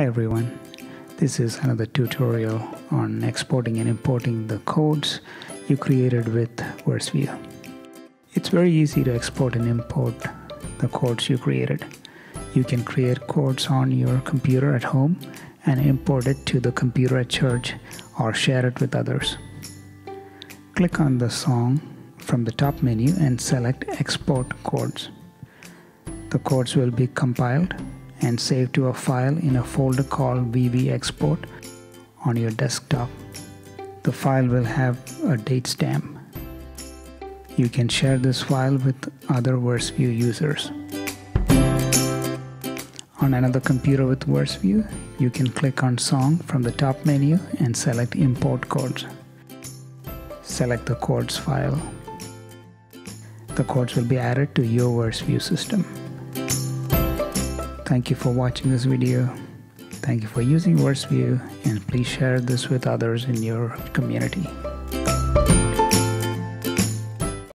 Hi everyone, this is another tutorial on exporting and importing the chords you created with VerseVIEW. It's very easy to export and import the chords you created. You can create chords on your computer at home and import it to the computer at church or share it with others. Click on the song from the top menu and select Export Chords. The chords will be compiled and saved to a file in a folder called VV Export on your desktop. The file will have a date stamp. You can share this file with other VerseVIEW users. On another computer with VerseVIEW, you can click on Song from the top menu and select Import Chords. Select the chords file. The chords will be added to your VerseVIEW system. Thank you for watching this video. Thank you for using VerseVIEW, and please share this with others in your community.